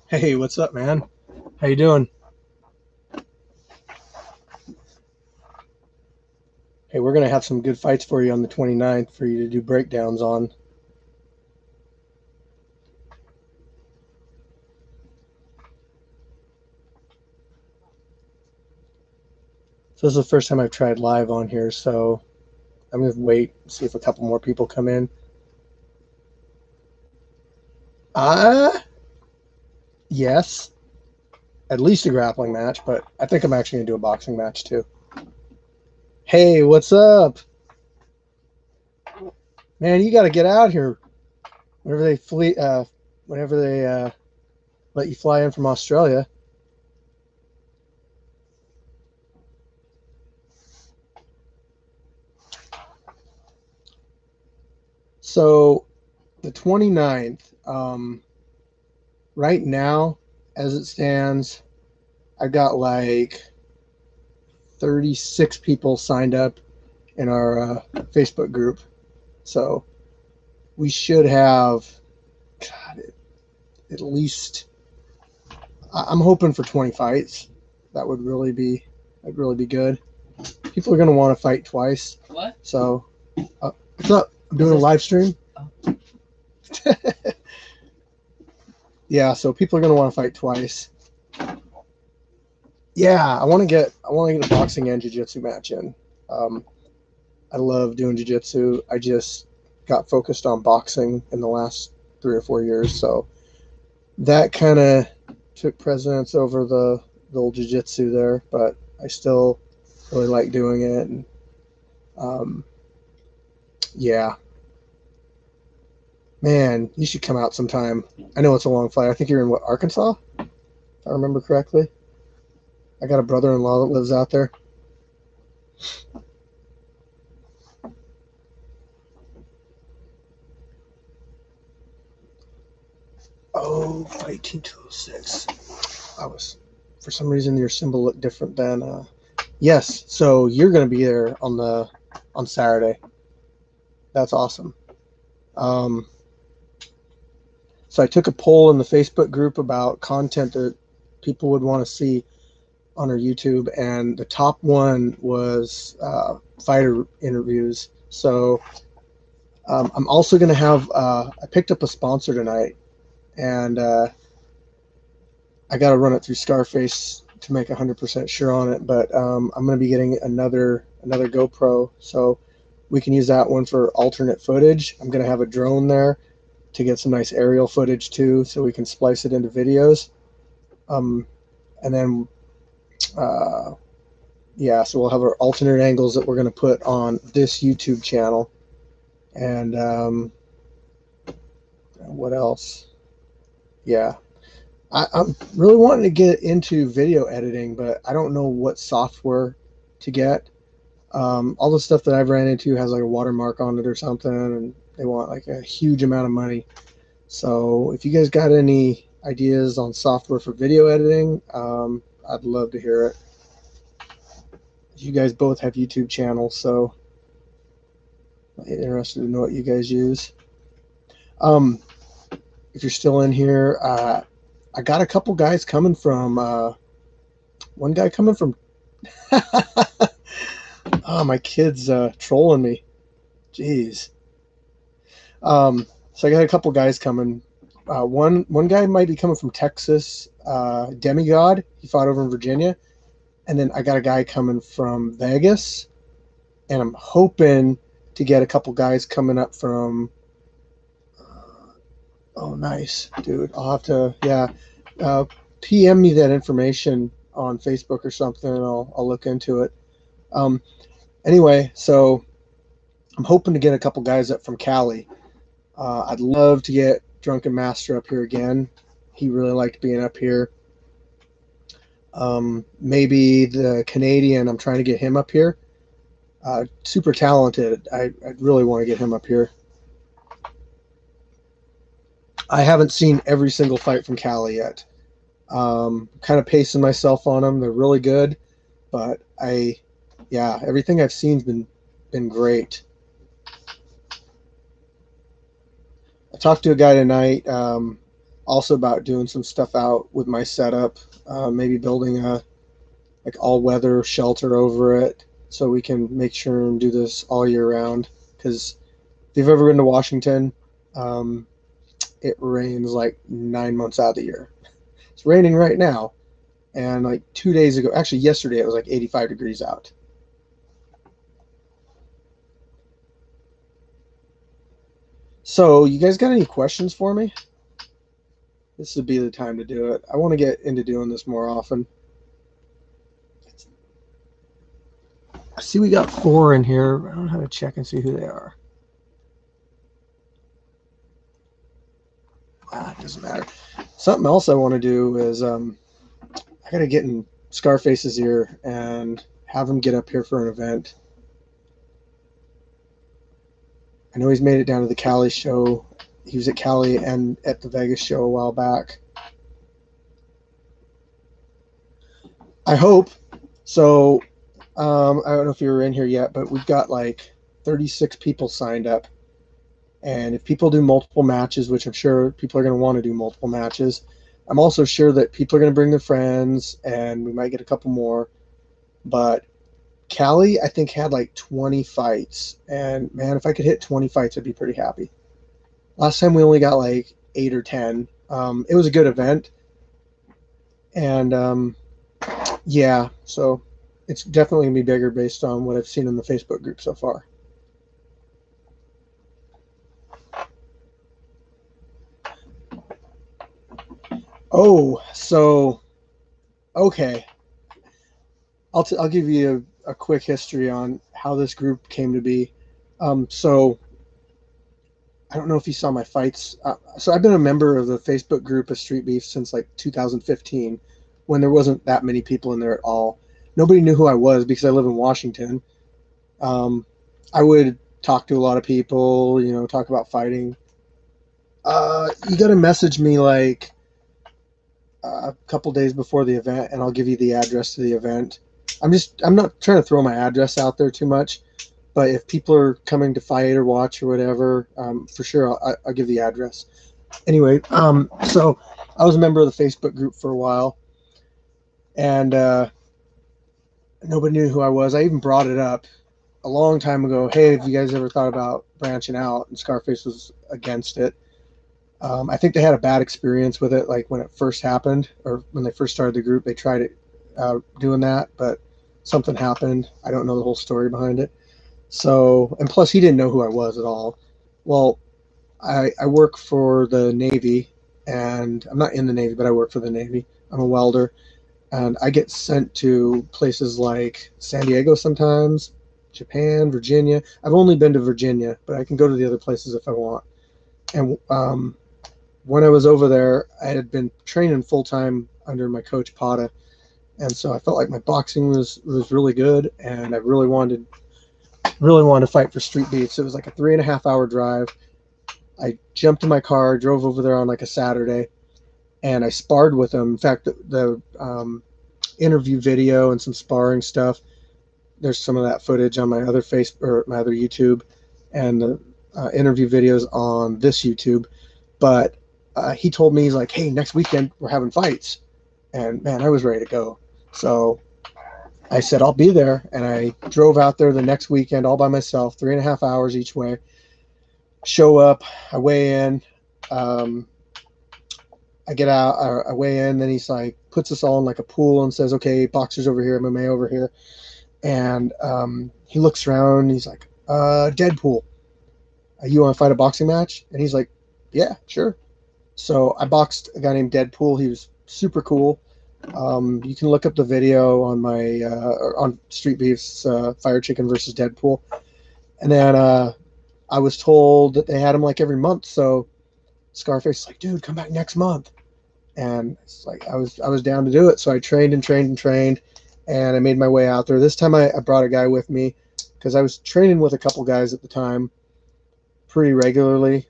Hey, what's up, man? How you doing? Hey, we're gonna have some good fights for you on the 29th for you to do breakdowns on. So this is the first time I've tried live on here, so I'm gonna wait, see if a couple more people come in. Yes, at least a grappling match, but I think I'm actually gonna do a boxing match too. Hey, what's up? Man, you gotta get out here whenever they whenever they let you fly in from Australia. So the 29th, right now, as it stands, I've got like 36 people signed up in our Facebook group. So we should have, God, at least, I'm hoping for 20 fights. That would really be, that'd really be good. People are going to want to fight twice. What? So, what's up? I'm doing a live stream. Oh. Yeah, so people are going to want to fight twice. Yeah, I want to get a boxing and jiu-jitsu match in. Um, I love doing jiu-jitsu. I just got focused on boxing in the last 3 or 4 years, so that kind of took precedence over the old jiu-jitsu there. But I still really like doing it, and um, yeah, man, you should come out sometime. I know it's a long flight. I think you're in what, Arkansas, if I remember correctly. I got a brother-in-law that lives out there. Oh, fight team 206. I was, for some reason, your symbol looked different than. Yes, so you're going to be there on Saturday. That's awesome. Um, so I took a poll in the Facebook group about content that people would want to see on our YouTube, and the top one was fighter interviews. So I'm also going to have. I picked up a sponsor tonight, and I got to run it through Scarface to make 100% sure on it. But I'm going to be getting another GoPro, so we can use that one for alternate footage. I'm going to have a drone there to get some nice aerial footage too, so we can splice it into videos. Um, and then, uh, yeah, so we'll have our alternate angles that we're going to put on this YouTube channel. And what else? Yeah, I'm really wanting to get into video editing, but I don't know what software to get. All the stuff that I've ran into has like a watermark on it or something, and they want like a huge amount of money. So if you guys got any ideas on software for video editing, I'd love to hear it. You guys both have YouTube channels, so I'm interested to know what you guys use. Um, if you're still in here, I got a couple guys coming from. One guy coming from. Oh, my kid's trolling me. Jeez. So I got a couple guys coming. One guy might be coming from Texas. Demigod. He fought over in Virginia. And then I got a guy coming from Vegas, and I'm hoping to get a couple guys coming up from. Oh, nice, dude. I'll have to, yeah. Uh, PM me that information on Facebook or something, and I'll look into it. Um, anyway, so I'm hoping to get a couple guys up from Cali. I'd love to get Drunken Master up here again. He really liked being up here. Maybe the Canadian, I'm trying to get him up here. Super talented. I'd really want to get him up here. I haven't seen every single fight from Cali yet. Kind of pacing myself on them. They're really good, but yeah, everything I've seen's been great. I talked to a guy tonight. Also about doing some stuff out with my setup, maybe building a like all-weather shelter over it so we can make sure and do this all year round. Because if you've ever been to Washington, um, it rains like 9 months out of the year. It's raining right now, and like 2 days ago, actually yesterday, it was like 85 degrees out. So, you guys got any questions for me? This would be the time to do it. I want to get into doing this more often. I see we got 4 in here. I don't know how to check and see who they are. It doesn't matter. Something else I want to do is I got to get in Scarface's ear and have him get up here for an event. I know he's made it down to the Cali show. He was at Cali and at the Vegas show a while back. I hope. So, I don't know if you were in here yet, but we've got like 36 people signed up. And if people do multiple matches, which I'm sure people are going to want to do multiple matches, I'm also sure that people are going to bring their friends, and we might get a couple more. But Cali, I think, had like 20 fights. And man, if I could hit 20 fights, I'd be pretty happy. Last time we only got like 8 or 10. It was a good event. And yeah, so it's definitely going to be bigger based on what I've seen in the Facebook group so far. Oh, so okay. I'll give you a quick history on how this group came to be. So I don't know if you saw my fights. So I've been a member of the Facebook group of Street Beef since like 2015, when there wasn't that many people in there at all. Nobody knew who I was because I live in Washington. I would talk to a lot of people, talk about fighting. You got to message me like a couple days before the event, and I'll give you the address to the event. I'm not trying to throw my address out there too much, but if people are coming to fight or watch or whatever, for sure I'll give the address. Anyway, so I was a member of the Facebook group for a while, and nobody knew who I was. I even brought it up a long time ago. Hey, have you guys ever thought about branching out? And Scarface was against it. I think they had a bad experience with it, like when it first happened, or when they first started the group. They tried it, doing that, but something happened. I don't know the whole story behind it. So, and plus he didn't know who I was at all. Well, I work for the Navy, and I'm not in the Navy, but I work for the Navy. I'm a welder, and I get sent to places like San Diego sometimes, Japan, Virginia. I've only been to Virginia, but I can go to the other places if I want. And when I was over there, I had been training full time under my coach Pata, and so I felt like my boxing was really good, and I really wanted to fight for Street Beef. So it was like a 3.5 hour drive. I jumped in my car, drove over there on like a Saturday, and I sparred with him. In fact, the interview video and some sparring stuff, there's some of that footage on my other my other YouTube, and the interview videos on this YouTube. But he told me, he's like, hey, next weekend we're having fights. And man, I was ready to go. So I said, I'll be there. And I drove out there the next weekend all by myself, 3.5 hours each way. Show up, I weigh in. I get out, I weigh in. Then he's like, puts us all in like a pool and says, okay, boxers over here, MMA over here. And he looks around and he's like, Deadpool, you want to fight a boxing match? And he's like, yeah, sure. So I boxed a guy named Deadpool. He was super cool. You can look up the video on my on Street Beef's Firechicken versus Deadpool. And then I was told that they had him like every month. So Scarface is like, dude, come back next month. And it's like I was down to do it. So I trained, and I made my way out there. This time I brought a guy with me because I was training with a couple guys at the time pretty regularly.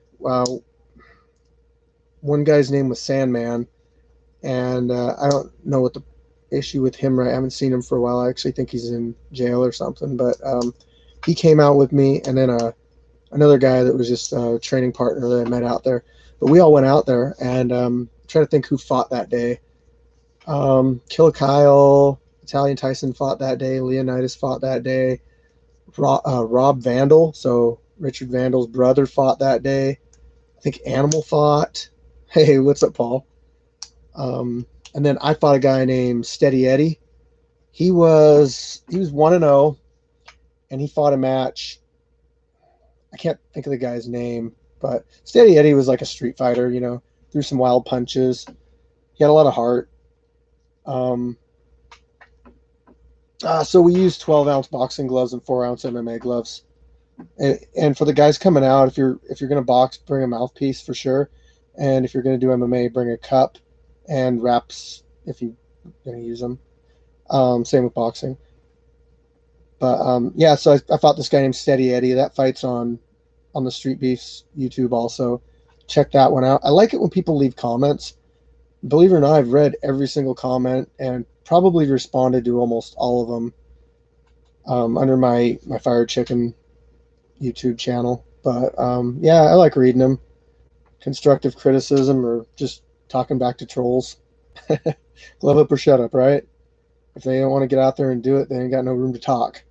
One guy's name was Sandman, and I don't know what the issue with him, right? I haven't seen him for a while. I actually think he's in jail or something, but he came out with me, and then another guy that was just a training partner that I met out there. But we all went out there, and try to think who fought that day. Killer Kyle, Italian Tyson fought that day. Leonidas fought that day. Rob Vandal, so Richard Vandal's brother, fought that day. I think Animal fought. Hey, what's up, Paul? And then I fought a guy named Steady Eddie. He was 1-0, and he fought a match. I can't think of the guy's name, but Steady Eddie was like a street fighter, threw some wild punches. He had a lot of heart. So we used 12-ounce boxing gloves and 4-ounce MMA gloves. And for the guys coming out, if you're going to box, bring a mouthpiece for sure. And if you're going to do MMA, bring a cup and wraps if you're going to use them. Same with boxing. But yeah, so I fought this guy named Steady Eddie. That fight's on the Street Beefs YouTube also. Check that one out. I like it when people leave comments. Believe it or not, I've read every single comment and probably responded to almost all of them under my Firechicken YouTube channel. But yeah, I like reading them. Constructive criticism or just talking back to trolls. Glove up or shut up, right? If they don't want to get out there and do it, they ain't got no room to talk.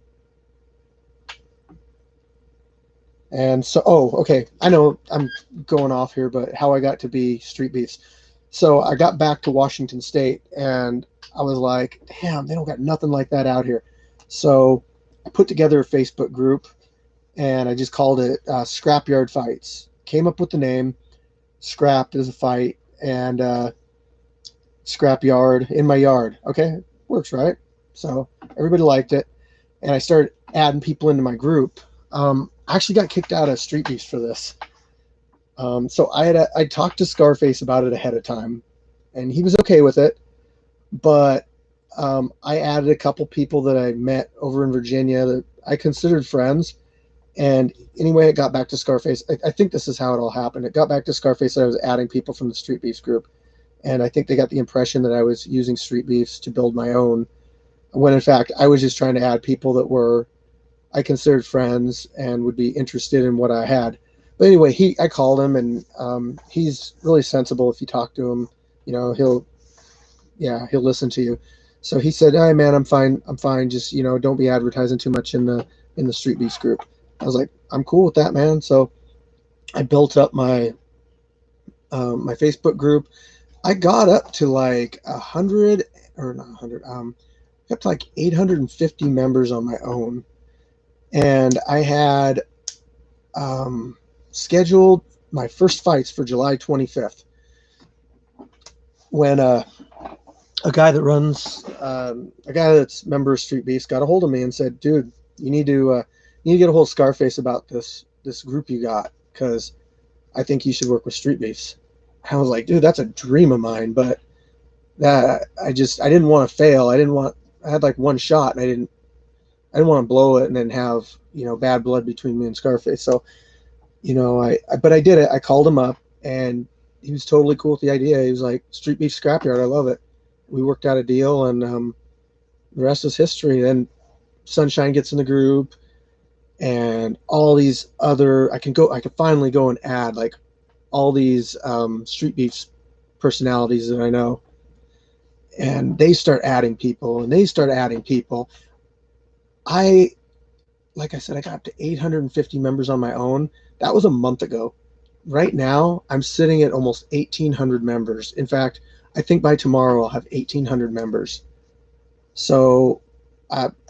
And so, okay, I know I'm going off here, but how I got to be Street Beefs. So I got back to Washington State, and I was like, damn, they don't got nothing like that out here. So I put together a Facebook group, and I just called it Scrapyard Fights. Came up with the name. Scrap is a fight, and Scrapyard in my yard. Okay, works, right? So everybody liked it, and I started adding people into my group. I actually got kicked out of Street Beefs for this. So I talked to Scarface about it ahead of time, and he was okay with it. But I added a couple people that I met over in Virginia that I considered friends. And anyway, it got back to Scarface. I think this is how it all happened. It got back to Scarface that I was adding people from the Street Beefs group. And I think they got the impression that I was using Street Beefs to build my own, when in fact I was just trying to add people that I considered friends and would be interested in what I had. But anyway, I called him, and he's really sensible. If you talk to him, he'll listen to you. So he said, "Hey man, I'm fine. Just don't be advertising too much in the Street Beefs group." I was like, "I'm cool with that, man." So I built up my my Facebook group. I got up to like 100, or not 100. Up to like 850 members on my own, and I had scheduled my first fights for July 25th. When a guy that's a member of Street Beefs got a hold of me and said, "Dude, you need to get a hold of Scarface about this group you got, because I think you should work with Street Beefs." I was like, "Dude, that's a dream of mine," but that I didn't want to fail. I had like one shot, and I didn't want to blow it and then have bad blood between me and Scarface. So but I did it. I called him up, and he was totally cool with the idea. He was like, "Street Beef Scrapyard, I love it." We worked out a deal, and the rest is history. Then Sunshine gets in the group, and all these other, I could finally go and add like all these Street Beefs personalities that I know, and they start adding people, and they start adding people. Like I said, I got up to 850 members on my own. That was a month ago. Right now, I'm sitting at almost 1,800 members. In fact, I think by tomorrow I'll have 1,800 members. So I'm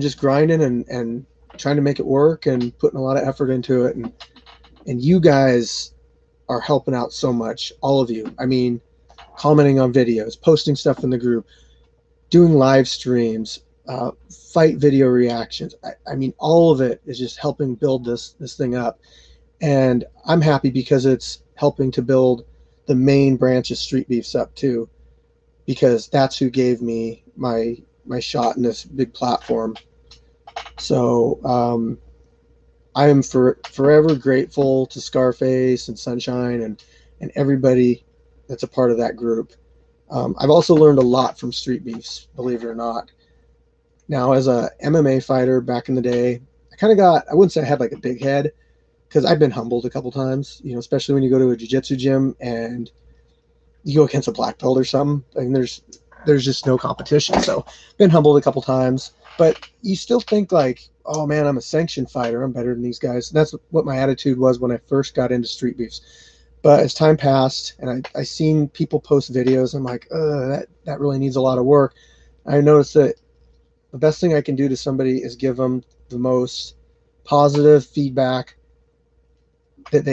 just grinding and trying to make it work and putting a lot of effort into it. And you guys are helping out so much, all of you. I mean, commenting on videos, posting stuff in the group, doing live streams, fight video reactions. I mean, all of it is just helping build this thing up. And I'm happy because it's helping to build the main branch of Street Beefs up too, because that's who gave me my shot in this big platform. So I am forever grateful to Scarface and Sunshine and everybody that's a part of that group. I've also learned a lot from Street Beefs, believe it or not. Now, as a MMA fighter back in the day, I wouldn't say I had like a big head, because I've been humbled a couple times, especially when you go to a jiu-jitsu gym and you go against a black belt or something. I mean, there's just no competition. So been humbled a couple times, but you still think like, oh man, I'm a sanctioned fighter. I'm better than these guys. And that's what my attitude was when I first got into street beefs. But as time passed and I seen people post videos, I'm like, that really needs a lot of work. I noticed that the best thing I can do to somebody is give them the most positive feedback that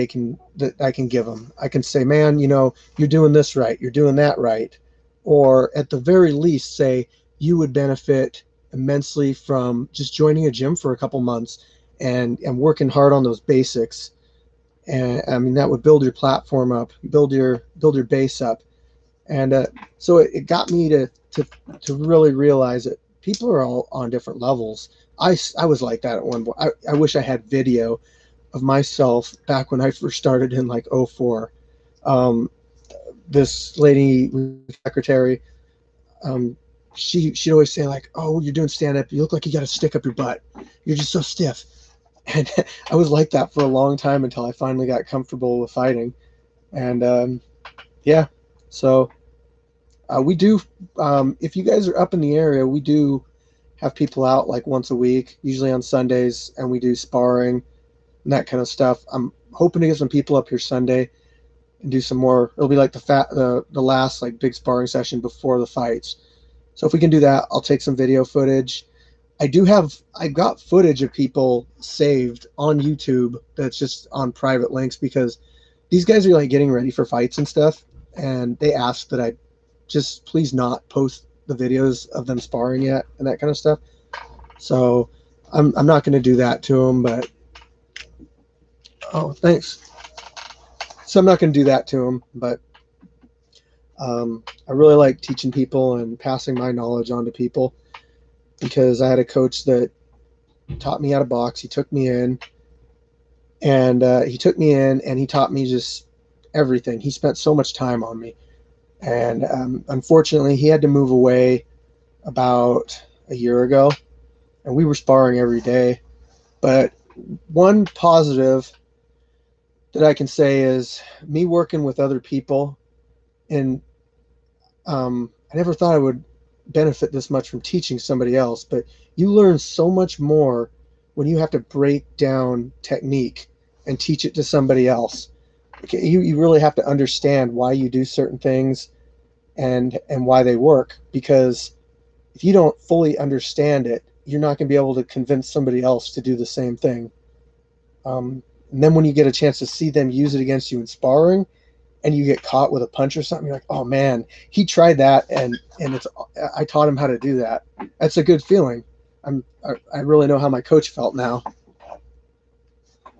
I can give them. I can say, man, you're doing this right, you're doing that right, or at the very least say you would benefit immensely from just joining a gym for a couple months and working hard on those basics. And I mean that would build your platform up, build your base up, and so it got me to really realize that people are all on different levels. I was like that at one point. I wish I had video of myself back when I first started in like '04. Um, this lady secretary, um, she'd always say like, "Oh, you're doing stand up. You look like you got a stick up your butt. You're just so stiff." And I was like that for a long time until I finally got comfortable with fighting. And yeah, so we do. If you guys are up in the area, we do have people out like once a week, usually on Sundays, and we do sparring and that kind of stuff. I'm hoping to get some people up here Sunday and do some more. It'll be like the last like big sparring session before the fights. So if we can do that, I'll take some video footage. I've got footage of people saved on YouTube that's just on private links because these guys are like getting ready for fights and stuff, and they asked that I just please not post the videos of them sparring yet and that kind of stuff. So I'm not going to do that to them, but oh, thanks. So I'm not going to do that to them, but I really like teaching people and passing my knowledge on to people because I had a coach that taught me how to box. He took me in, and he taught me just everything. He spent so much time on me, and unfortunately, he had to move away about a year ago, and we were sparring every day. But one positive that I can say is me working with other people, and I never thought I would benefit this much from teaching somebody else, but you learn so much more when you have to break down technique and teach it to somebody else. Okay, you really have to understand why you do certain things and why they work, because if you don't fully understand it, you're not going to be able to convince somebody else to do the same thing. And then when you get a chance to see them use it against you in sparring, and you get caught with a punch or something, you're like, oh man, he tried that, and I taught him how to do that. That's a good feeling. I really know how my coach felt now.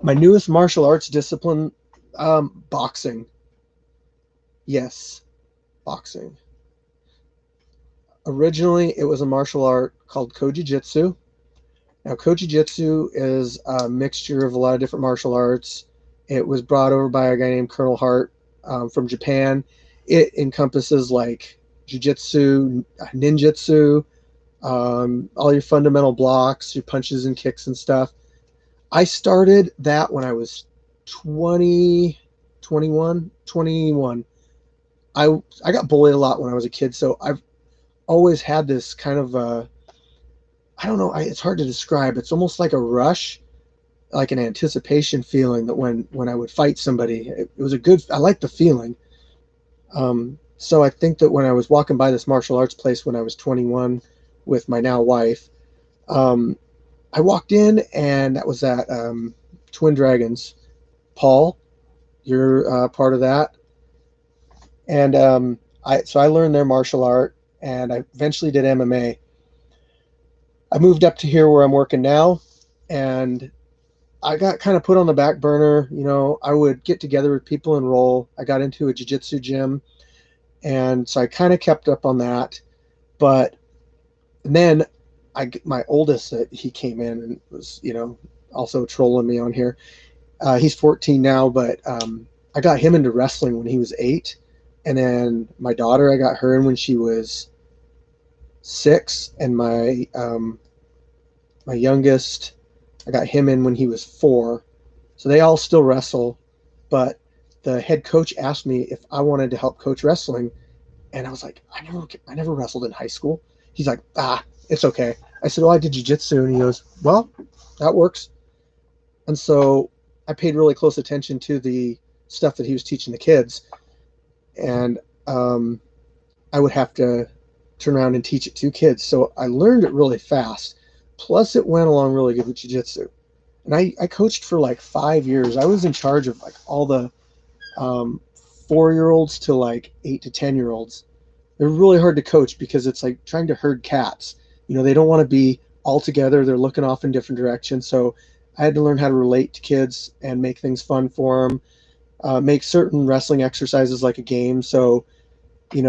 My newest martial arts discipline, boxing. Yes, boxing. Originally, it was a martial art called Jiu-Jitsu. Now, Jiu-Jitsu is a mixture of a lot of different martial arts. It was brought over by a guy named Colonel Hart from Japan. It encompasses like Jiu-Jitsu, ninjutsu, all your fundamental blocks, your punches and kicks and stuff. I started that when I was 20, 21, 21. I got bullied a lot when I was a kid, so I've always had this kind of I don't know, it's hard to describe. It's almost like a rush, like an anticipation feeling that when I would fight somebody, it was a good. I liked the feeling. So I think that when I was walking by this martial arts place when I was 21 with my now wife, I walked in and that was at Twin Dragons. Paul, you're part of that, and I learned their martial art, and I eventually did MMA. I moved up to here where I'm working now, and I got kind of put on the back burner. I would get together with people and roll. I got into a jiu-jitsu gym, and so I kind of kept up on that. But then my oldest, he came in and was, also trolling me on here. He's 14 now, but I got him into wrestling when he was 8. And then my daughter, I got her in when she was 6. And my youngest, I got him in when he was 4. So they all still wrestle, but the head coach asked me if I wanted to help coach wrestling, and I was like, I never wrestled in high school. He's like, it's okay. I said, well, I did jiu-jitsu, and he goes, well, that works. And so I paid really close attention to the stuff that he was teaching the kids, and I would have to turn around and teach it to kids. So I learned it really fast. Plus, it went along really good with jiu-jitsu. And I coached for like 5 years. I was in charge of like all the 4-year-olds to like 8 to 10-year-olds. They're really hard to coach because it's like trying to herd cats. They don't want to be all together. They're looking off in different directions. So I had to learn how to relate to kids and make things fun for them. Make certain wrestling exercises like a game. So, they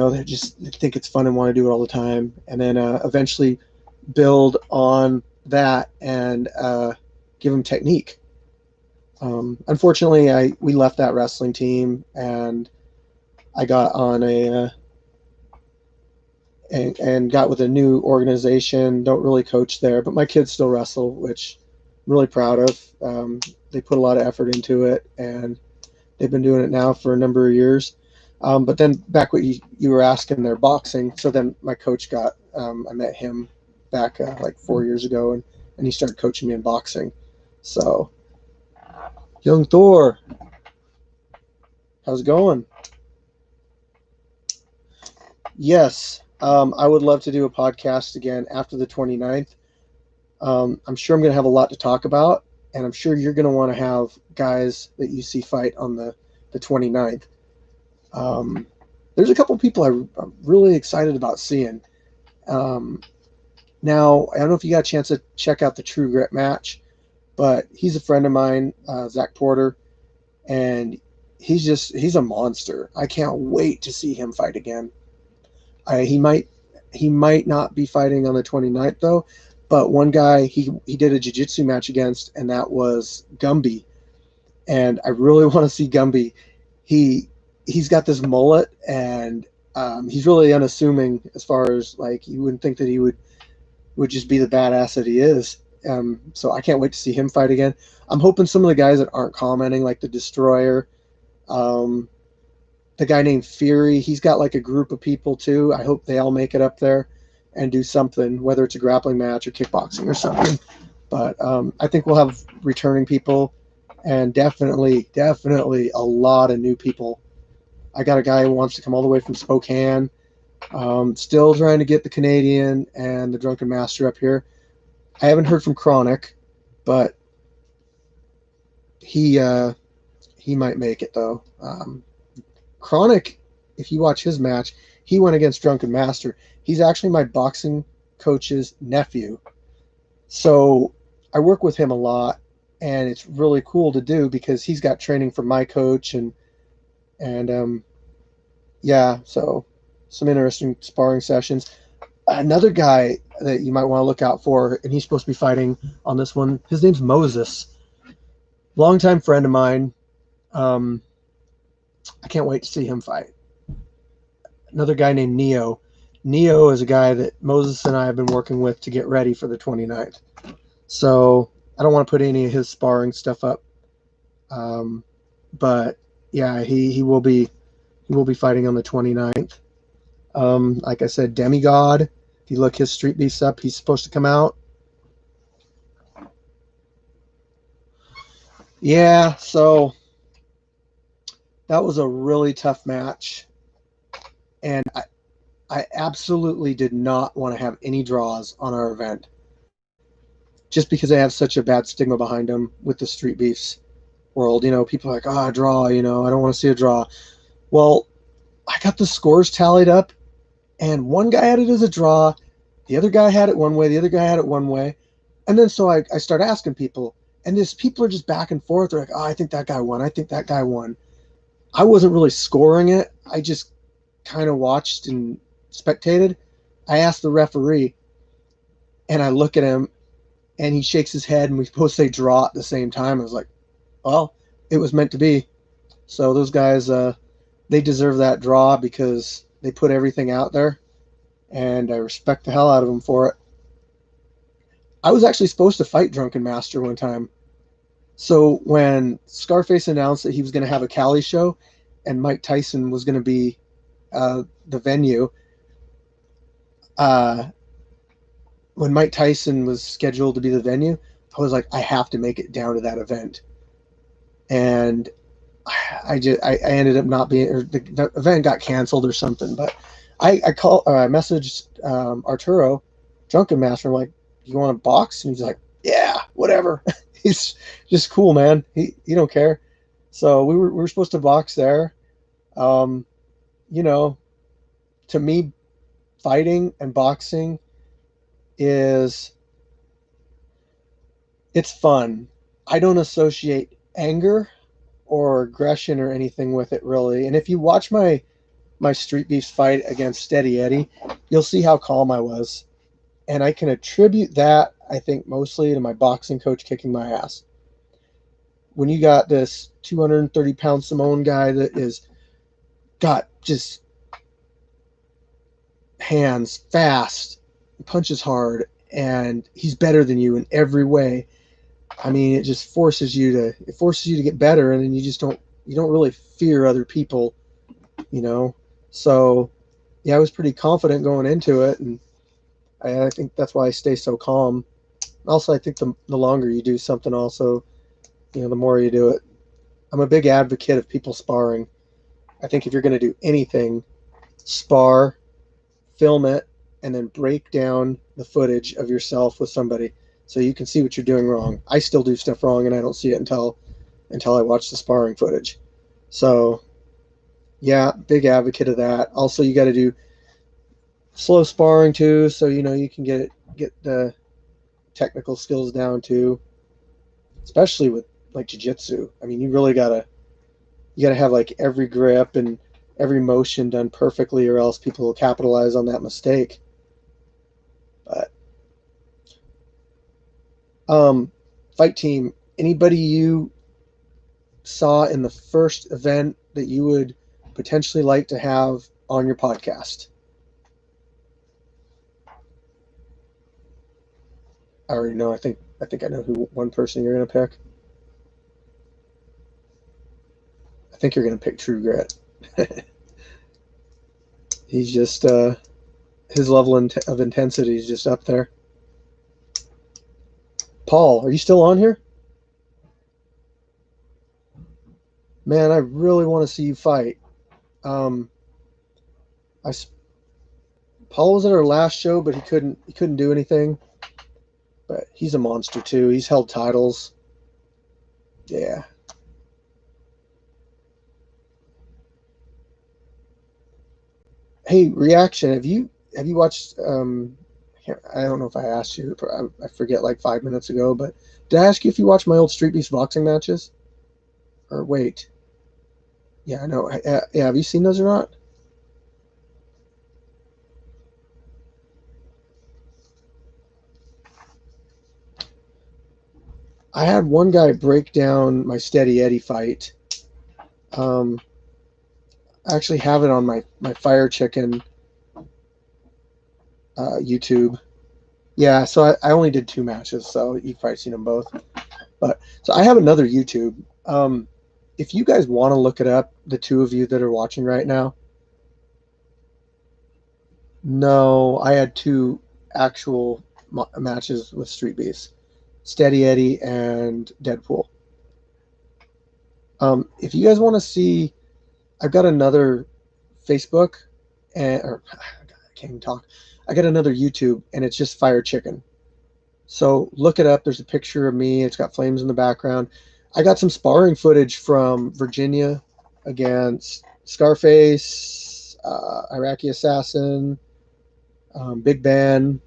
think it's fun and want to do it all the time. And then eventually build on that and give them technique. Unfortunately, we left that wrestling team, and I got on and got with a new organization. Don't really coach there, but my kids still wrestle, which I'm really proud of. They put a lot of effort into it, and they've been doing it now for a number of years. But then back what you were asking, they're boxing. So then my coach I met him back like 4 years ago, and he started coaching me in boxing. So, young Thor, how's it going? Yes, I would love to do a podcast again after the 29th. I'm sure I'm going to have a lot to talk about, and I'm sure you're going to want to have guys that you see fight on the 29th. There's a couple people I'm really excited about seeing. Now, I don't know if you got a chance to check out the True Grit match, but he's a friend of mine, Zach Porter, and he's a monster. I can't wait to see him fight again. He might not be fighting on the 29th though, but one guy he did a jiu-jitsu match against, and that was Gumby, and I really want to see Gumby. He's got this mullet, and he's really unassuming as far as like you wouldn't think that he would just be the badass that he is. So I can't wait to see him fight again. I'm hoping some of the guys that aren't commenting, like the Destroyer, the guy named Fury, he's got like a group of people too. I hope they all make it up there and do something, whether it's a grappling match or kickboxing or something. But I think we'll have returning people, and definitely a lot of new people. I got a guy who wants to come all the way from Spokane. Still trying to get the Canadian and the Drunken Master up here. I haven't heard from Chronic, but he might make it though. Chronic, if you watch his match, he went against Drunken Master. He's actually my boxing coach's nephew. So I work with him a lot, and it's really cool to do because he's got training from my coach, and yeah, so some interesting sparring sessions. Another guy that you might want to look out for, and he's supposed to be fighting on this one, his name's Moses. Longtime friend of mine. I can't wait to see him fight. Another guy named Neo. Neo is a guy that Moses and I have been working with to get ready for the 29th. So I don't want to put any of his sparring stuff up. But yeah, he will be fighting on the 29th. Like I said, Demigod, if you look his Street Beasts up, he's supposed to come out. Yeah, so that was a really tough match, and I absolutely did not want to have any draws on our event, just because I have such a bad stigma behind them with the Street Beefs world. People are like, a draw, I don't want to see a draw. Well, I got the scores tallied up, and one guy had it as a draw, the other guy had it one way, the other guy had it one way, and then so I start asking people, and people are just back and forth. They're like, I think that guy won, I think that guy won. I wasn't really scoring it. I just kind of watched and spectated. I asked the referee, and I look at him, and he shakes his head, and we both say draw at the same time. I was like, well, it was meant to be. So those guys, they deserve that draw because they put everything out there, and I respect the hell out of them for it. I was actually supposed to fight Drunken Master one time. So when Scarface announced that he was going to have a Cali show and Mike Tyson was going to be the venue, uh, when Mike Tyson was scheduled to be the venue, I was like, I have to make it down to that event. And I ended up not being, or the event got canceled or something. But I messaged Arturo, Drunken Master. I'm like, you want to box? And he's like, yeah, whatever. He's just cool, man. He don't care. So we were supposed to box there. Um, you know, to me, fighting and boxing is it's fun. I don't associate anger or aggression or anything with it really. And if you watch my Street Beefs fight against Steady Eddie, you'll see how calm I was. And I can attribute that, I think, mostly to my boxing coach kicking my ass. When you got this 230-pound Samoan guy that is got just hands fast, punches hard, and he's better than you in every way. I mean, it just forces you to get better, and then you don't really fear other people, you know. So yeah, I was pretty confident going into it, and I think that's why I stay so calm. Also, I think the longer you do something, also, the more you do it. I'm a big advocate of people sparring. I think if you're going to do anything, spar, film it, and then break down the footage of yourself with somebody so you can see what you're doing wrong. I still do stuff wrong, and I don't see it until I watch the sparring footage. So yeah, big advocate of that. Also, you got to do slow sparring too, so you can get the technical skills down too, especially with like jiu-jitsu. I mean, you gotta have like every grip and every motion done perfectly, or else people will capitalize on that mistake. But fight team, anybody you saw in the first event that you would potentially like to have on your podcast? I already know. I think I know who one person you're gonna pick. I think you're gonna pick True Grit. He's just his level of intensity is just up there. Paul, are you still on here? Man, I really want to see you fight. Um, I Paul was at our last show, but he couldn't do anything. But he's a monster too. He's held titles. Yeah. Hey, reaction. Have you watched? I don't know if I asked you. I forget like 5 minutes ago. But did I ask you if you watched my old Street Beast boxing matches? Or wait. Yeah, I know. Yeah, have you seen those or not? I had one guy break down my Steady Eddie fight. Um, I actually have it on my Firechicken YouTube. Yeah, so I only did 2 matches, so you've probably seen them both. But so I have another YouTube. If you guys want to look it up, the two of you that are watching right now, no, I had two actual matches with Street Beefs, Steady Eddie and Deadpool. If you guys want to see, I've got another Facebook, or I can't even talk. I got another YouTube, and it's just Firechicken. So look it up. There's a picture of me. It's got flames in the background. I got some sparring footage from Virginia against Scarface, Iraqi Assassin, Big Ben,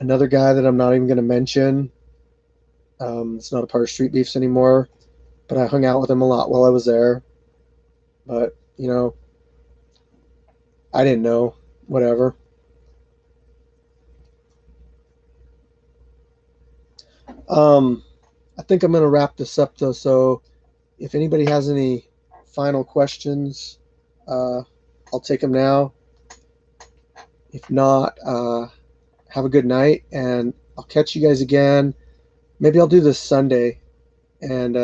another guy that I'm not even going to mention. It's not a part of Street Beefs anymore, but I hung out with him a lot while I was there. But, I didn't know. Whatever. I think I'm going to wrap this up, though. So if anybody has any final questions, I'll take them now. If not, have a good night, and I'll catch you guys again. Maybe I'll do this Sunday. and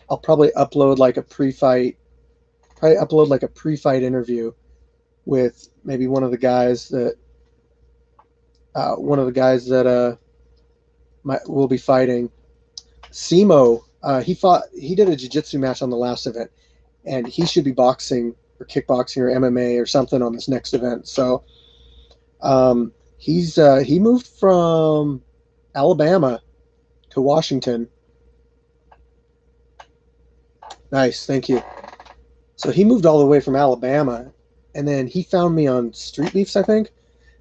I'll probably upload like a pre-fight interview with maybe one of the guys that will be fighting. Simo, he did a jiu-jitsu match on the last event, and he should be boxing or kickboxing or MMA or something on this next event. So he moved from Alabama to Washington. Nice, thank you. So he moved all the way from Alabama, and then he found me on Street Beefs, I think.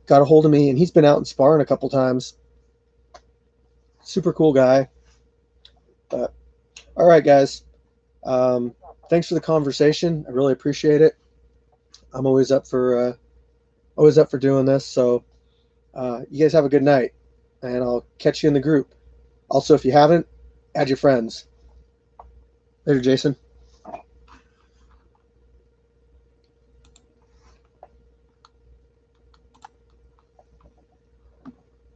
Got a hold of me, and he's been out and sparring a couple times. Super cool guy. But all right, guys. Thanks for the conversation. I really appreciate it. I'm always up for doing this. So you guys have a good night, and I'll catch you in the group. Also, if you haven't, add your friends. Later, Jason.